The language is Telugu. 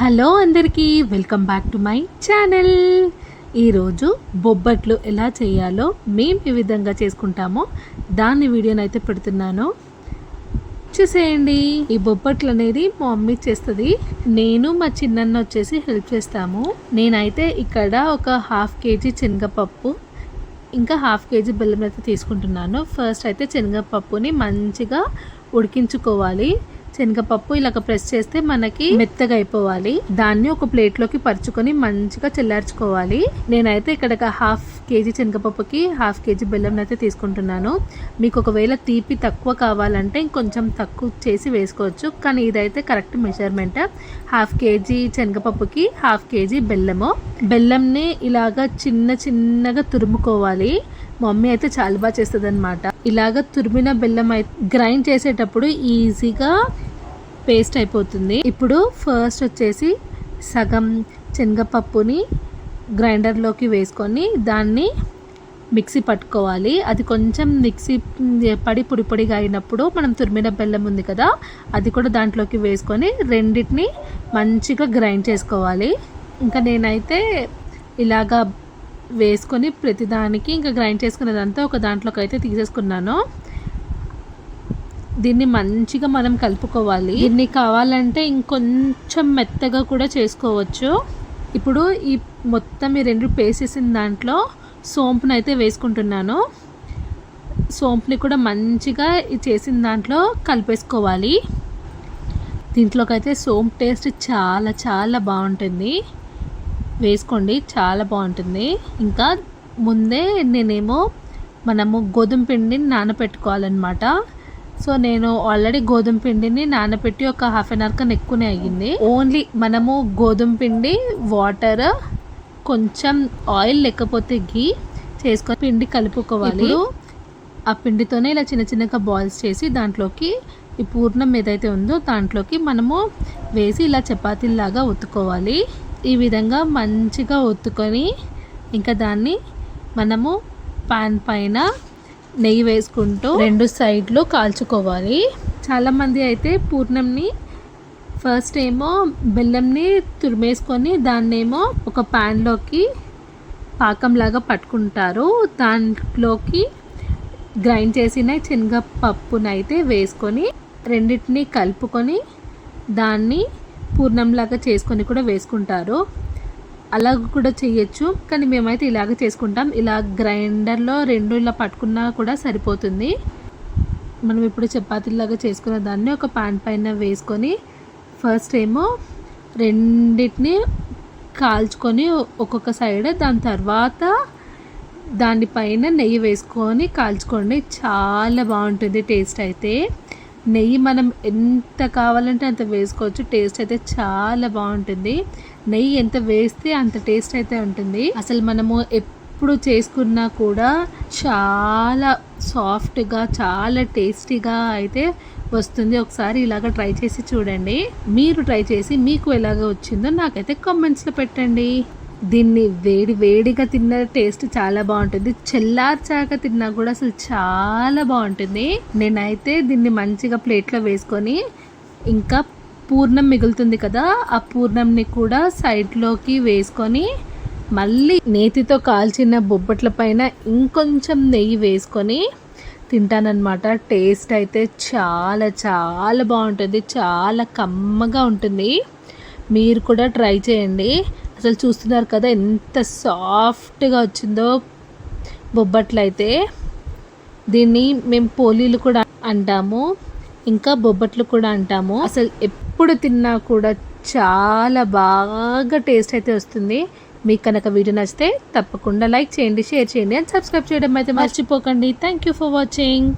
హలో అందరికీ welcome back to my channel. ఈరోజు బొబ్బట్లు ఎలా చేయాలో మేము ఏ విధంగా చేసుకుంటామో దాని వీడియోనైతే పెడుతున్నాను, చూసేయండి. ఈ బొబ్బట్లు అనేది మా మమ్మీ చేస్తుంది, నేను మా చిన్నన్న వచ్చేసి హెల్ప్ చేస్తాము. నేనైతే ఇక్కడ ఒక 1/2 kg శనగపప్పు ఇంకా 1/2 kg బెల్లం అయితే తీసుకుంటున్నాను. ఫస్ట్ అయితే శనగపప్పుని మంచిగా ఉడికించుకోవాలి. శనగపప్పు ఇలాగ ప్రెస్ చేస్తే మనకి మెత్తగా అయిపోవాలి. దాన్ని ఒక ప్లేట్లోకి పరుచుకొని మంచిగా చల్లార్చుకోవాలి. నేనైతే ఇక్కడ 1/2 kg శనగపప్పుకి 1/2 kg బెల్లం అయితే తీసుకుంటున్నాను. మీకు ఒకవేళ తీపి తక్కువ కావాలంటే ఇంకొంచెం తక్కువ చేసి వేసుకోవచ్చు, కానీ ఇదైతే కరెక్ట్ మెజర్మెంట్. 1/2 kg శనగపప్పుకి 1/2 kg బెల్లంని ఇలాగా చిన్నగా తురుముకోవాలి. మమ్మీ అయితే చాలా బాగా చేస్తుంది అనమాట. ఇలాగ తురిమిన బెల్లం అయితే గ్రైండ్ చేసేటప్పుడు ఈజీగా పేస్ట్ అయిపోతుంది. ఇప్పుడు ఫస్ట్ వచ్చేసి సగం శనగపప్పుని గ్రైండర్లోకి వేసుకొని దాన్ని మిక్సీ పట్టుకోవాలి. అది కొంచెం మిక్సీ పడి పొడిగా అయినప్పుడు మనం తురిమిన బెల్లం ఉంది కదా, అది కూడా దాంట్లోకి వేసుకొని రెండింటిని మంచిగా గ్రైండ్ చేసుకోవాలి. ఇంకా నేనైతే ఇలాగా వేసుకొని ప్రతిదానికి ఇంకా గ్రైండ్ చేసుకునేదంతా ఒక దాంట్లోకి అయితే తీసేసుకున్నాను. దీన్ని మంచిగా మనం కలుపుకోవాలి. దీన్ని కావాలంటే ఇంకొంచెం మెత్తగా కూడా చేసుకోవచ్చు. ఇప్పుడు ఈ మొత్తం ఈ రెండు పేస్ట్ చేసిన దాంట్లో సోంపుని అయితే వేసుకుంటున్నాను. సోంపుని కూడా మంచిగా చేసిన దాంట్లో కలిపేసుకోవాలి. దీంట్లోకి అయితే సోంపు టేస్ట్ చాలా బాగుంటుంది, వేసుకోండి, చాలా బాగుంటుంది. ఇంకా ముందే మనము గోధుమ పిండిని నానబెట్టుకోవాలన్నమాట. సో నేను ఆల్రెడీ గోధుమ పిండిని నానబెట్టి ఒక 1/2 hour కన్నా ఎక్కువనే అయ్యింది. ఓన్లీ మనము గోధుమ పిండి, వాటర్, కొంచెం ఆయిల్ లేకపోతే ఘీ చేసుకొని పిండి కలుపుకోవాలి. ఆ పిండితోనే ఇలా చిన్నగా బాల్స్ చేసి దాంట్లోకి ఈ పూర్ణం ఏదైతే ఉందో దాంట్లోకి మనము వేసి ఇలా చపాతీలాగా ఒత్తుకోవాలి. ఈ విధంగా మంచిగా ఒత్తుకొని ఇంకా దాన్ని మనము పాన్ పైన నెయ్యి వేసుకుంటూ 2 సైడ్లు కాల్చుకోవాలి. చాలామంది అయితే పూర్ణంని ఫస్ట్ ఏమో బెల్లంని తురిమేసుకొని దాన్నేమో ఒక ప్యాన్లోకి పాకంలాగా పట్టుకుంటారు. దాంట్లోకి గ్రైండ్ చేసిన శనగపప్పునైతే వేసుకొని రెండింటిని కలుపుకొని దాన్ని పూర్ణంలాగా చేసుకొని కూడా వేసుకుంటారు. అలాగ కూడా చేయొచ్చు, కానీ మేమైతే ఇలాగ చేసుకుంటాం. ఇలా గ్రైండర్లో 2 ఇలా పట్టుకున్నా కూడా సరిపోతుంది. మనం ఇప్పుడు చపాతీలాగా చేసుకున్న దాన్ని ఒక పాన్ పైన వేసుకొని ఫస్ట్ ఏమో రెండింటిని కాల్చుకొని ఒక్కొక్క సైడ్, దాని తర్వాత దానిపైన నెయ్యి వేసుకొని కాల్చుకోండి. చాలా బాగుంటుంది టేస్ట్ అయితే. నెయ్యి మనం ఎంత కావాలంటే అంత వేసుకోవచ్చు, టేస్ట్ అయితే చాలా బాగుంటుంది. నెయ్యి ఎంత వేస్తే అంత టేస్ట్ అయితే ఉంటుంది. అసలు మనము ఎప్పుడు చేసుకున్నా కూడా చాలా సాఫ్ట్గా చాలా టేస్టీగా అయితే వస్తుంది. ఒకసారి ఇలాగ ట్రై చేసి చూడండి. మీరు ట్రై చేసి మీకు ఎలాగ వచ్చిందో నాకైతే కామెంట్స్లో పెట్టండి. దీన్ని వేడిగా తిన్న టేస్ట్ చాలా బాగుంటుంది, చల్లార్చాక తిన్నా కూడా అసలు చాలా బాగుంటుంది. నేనైతే దీన్ని మంచిగా ప్లేట్లో వేసుకొని ఇంకా పూర్ణం మిగులుతుంది కదా, ఆ పూర్ణంని కూడా సైడ్లోకి వేసుకొని మళ్ళీ నేతితో కాల్చిన బొబ్బట్ల పైన ఇంకొంచెం నెయ్యి వేసుకొని తింటానన్నమాట. టేస్ట్ అయితే చాలా బాగుంటుంది, చాలా కమ్మగా ఉంటుంది. మీరు కూడా ట్రై చేయండి. అసలు చూస్తున్నారు కదా ఎంత సాఫ్ట్గా వచ్చిందో బొబ్బట్లు అయితే. దీన్ని మేము పోలీలు కూడా అంటాము, ఇంకా బొబ్బట్లు కూడా అంటాము. అసలు ఎప్పుడు తిన్నా కూడా చాలా బాగా టేస్ట్ అయితే వస్తుంది. మీకు కనుక వీడియో నచ్చితే తప్పకుండా లైక్ చేయండి, షేర్ చేయండి అండ్ సబ్స్క్రైబ్ చేయడం అయితే మర్చిపోకండి. Thank you for watching.